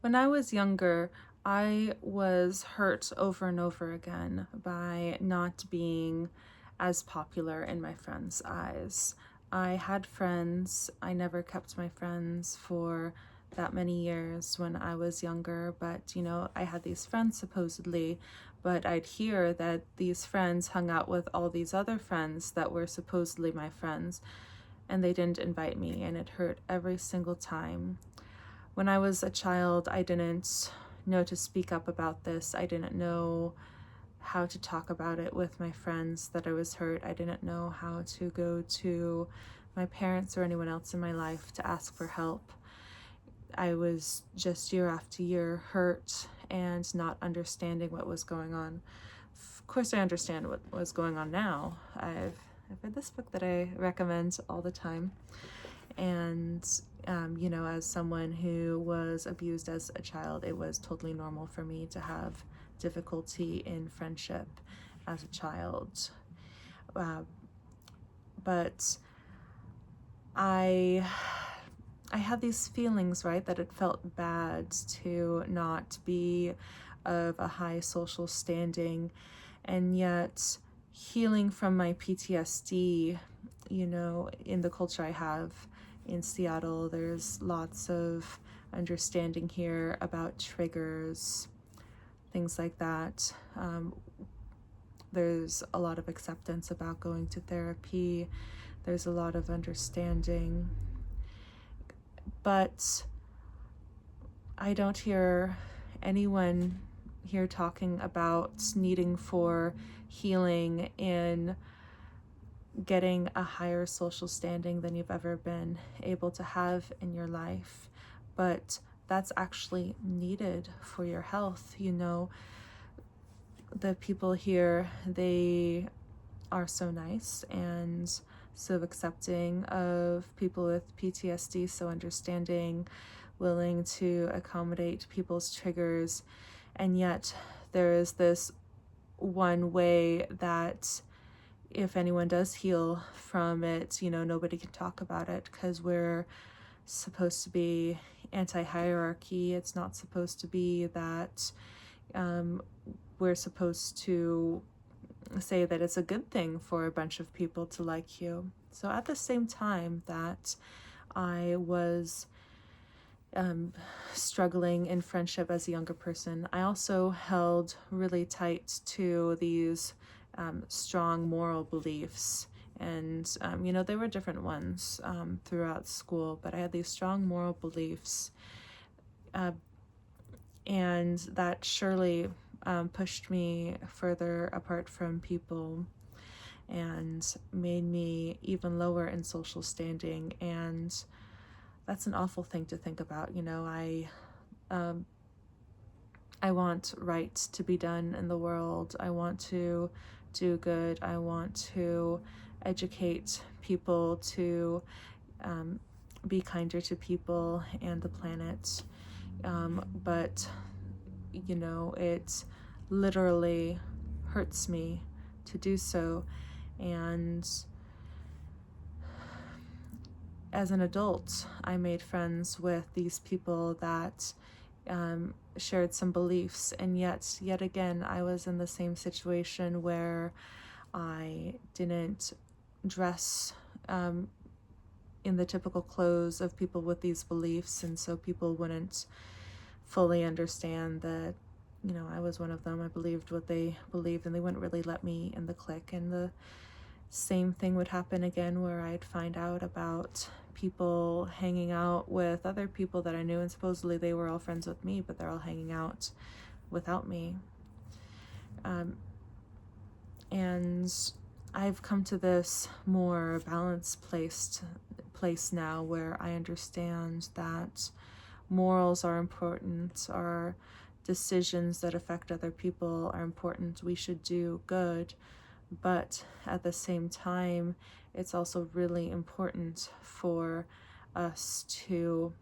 When I was younger, I was hurt over and over again by not being as popular in my friends' eyes. I had friends. I never kept my friends for that many years when I was younger, but I had these friends supposedly, but I'd hear that these friends hung out with all these other friends that were supposedly my friends, and they didn't invite me, and it hurt every single time. When I was a child, I didn't know to speak up about this. I didn't know how to talk about it with my friends that I was hurt. I didn't know how to go to my parents or anyone else in my life to ask for help. I was just year after year hurt and not understanding what was going on. Of course, I understand what was going on now. I've read this book that I recommend all the time. And, as someone who was abused as a child, it was totally normal for me to have difficulty in friendship as a child. But I had these feelings, right, that it felt bad to not be of a high social standing, and yet healing from my PTSD, in the culture I have in Seattle, there's lots of understanding here about triggers, things like that. There's a lot of acceptance about going to therapy. There's a lot of understanding. But I don't hear anyone here talking about needing for healing in getting a higher social standing than you've ever been able to have in your life. But that's actually needed for your health. The people here, they are so nice and so accepting of people with PTSD, so understanding, willing to accommodate people's triggers. And yet there is this one way that if anyone does heal from it, nobody can talk about it because we're supposed to be anti-hierarchy. It's not supposed to be that we're supposed to say that it's a good thing for a bunch of people to like you. So at the same time that I was struggling in friendship as a younger person, I also held really tight to these strong moral beliefs. And, they were different ones throughout school, but I had these strong moral beliefs. And that surely pushed me further apart from people and made me even lower in social standing. And that's an awful thing to think about. I want right to be done in the world. I want to do good. I want to educate people to be kinder to people and the planet. But it literally hurts me to do so. And as an adult, I made friends with these people that shared some beliefs, and yet again, I was in the same situation where I didn't dress in the typical clothes of people with these beliefs, and so people wouldn't fully understand that I was one of them. I believed what they believed, and they wouldn't really let me in the clique. And the same thing would happen again, where I'd find out about people hanging out with other people that I knew, and supposedly they were all friends with me, but they're all hanging out without me. And I've come to this more balanced place now, where I understand that morals are important, our decisions that affect other people are important. We should do good, but at the same time, it's also really important for us to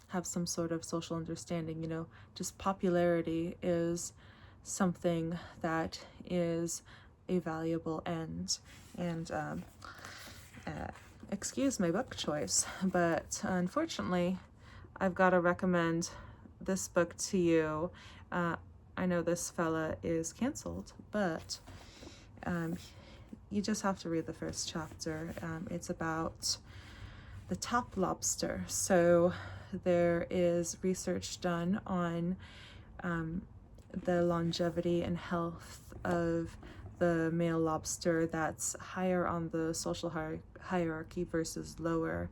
have some sort of social understanding. Just popularity is something that is a valuable end. And excuse my book choice, but unfortunately, I've got to recommend this book to you. I know this fella is canceled, but you just have to read the first chapter. It's about the top lobster. So there is research done on the longevity and health of the male lobster that's higher on the social hierarchy versus lower,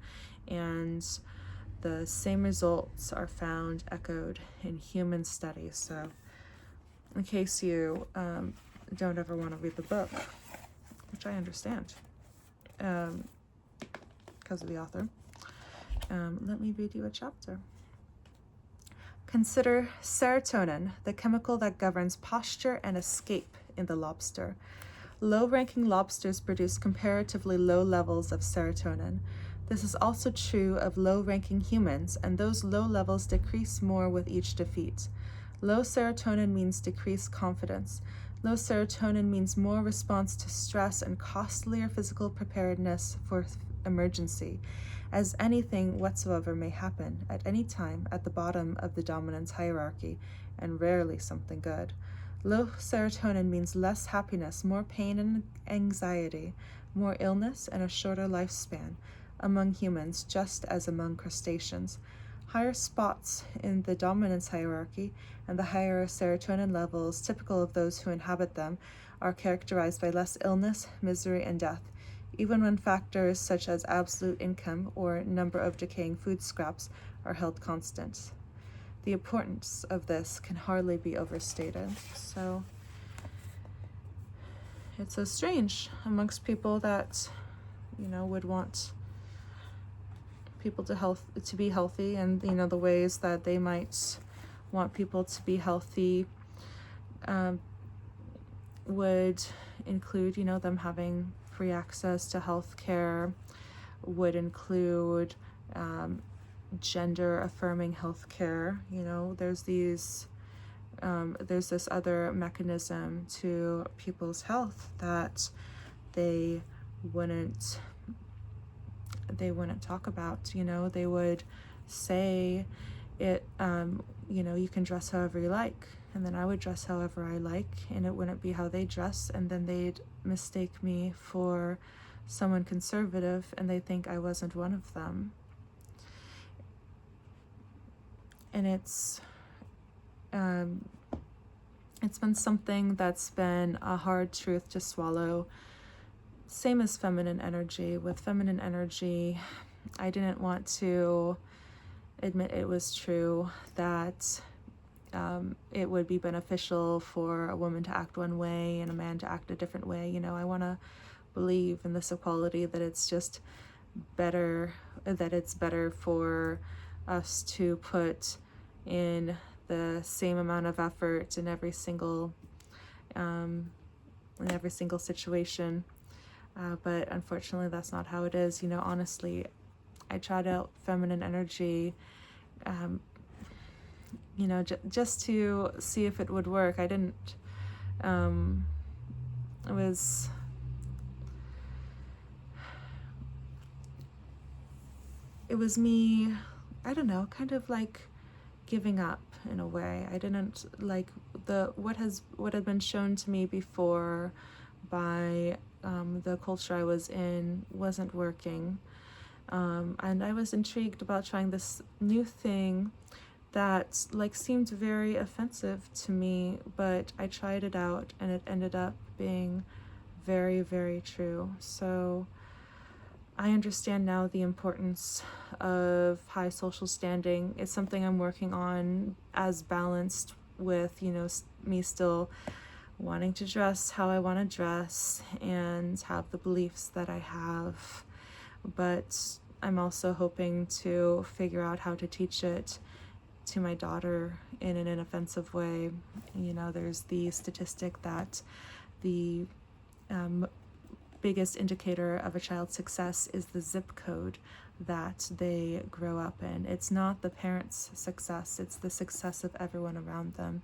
and the same results are found echoed in human studies. So in case you don't ever want to read the book, which I understand because of the author, let me read you a chapter. Consider serotonin, the chemical that governs posture and escape in the lobster. Low-ranking lobsters produce comparatively low levels of serotonin. This is also true of low-ranking humans, and those low levels decrease more with each defeat. Low serotonin means decreased confidence. Low serotonin means more response to stress and costlier physical preparedness for emergency, as anything whatsoever may happen at any time at the bottom of the dominance hierarchy, and rarely something good. Low serotonin means less happiness, more pain and anxiety, more illness, and a shorter lifespan among humans, just as among crustaceans. Higher spots in the dominance hierarchy and the higher serotonin levels typical of those who inhabit them are characterized by less illness, misery, and death, even when factors such as absolute income or number of decaying food scraps are held constant. The importance of this can hardly be overstated. So it's so strange amongst people that, would want people to be healthy, and the ways that they might want people to be healthy would include them having free access to health care, would include gender affirming health care. There's this other mechanism to people's health that they wouldn't talk about. They would say it, you can dress however you like, and then I would dress however I like, and it wouldn't be how they dress, and then they'd mistake me for someone conservative, and they think I wasn't one of them. And it's been something that's been a hard truth to swallow. Same as feminine energy. With feminine energy, I didn't want to admit it was true that it would be beneficial for a woman to act one way and a man to act a different way. I want to believe in this equality, that it's just better, that it's better for us to put in the same amount of effort in every single situation. But unfortunately, that's not how it is. Honestly, I tried out feminine energy, just to see if it would work. I didn't. It was me, I don't know, kind of like giving up in a way. I didn't like what had been shown to me before by the culture I was in wasn't working, and I was intrigued about trying this new thing that seemed very offensive to me, but I tried it out and it ended up being very, very true. So I understand now the importance of high social standing. It's something I'm working on, as balanced with, me still wanting to dress how I want to dress and have the beliefs that I have. But I'm also hoping to figure out how to teach it to my daughter in an inoffensive way. There's the statistic that the biggest indicator of a child's success is the zip code that they grow up in. It's not the parents' success, it's the success of everyone around them.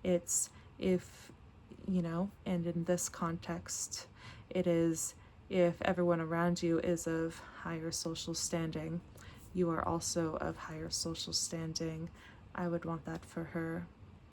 It's if, and in this context, it is if everyone around you is of higher social standing. you are also of higher social standing. I would want that for her.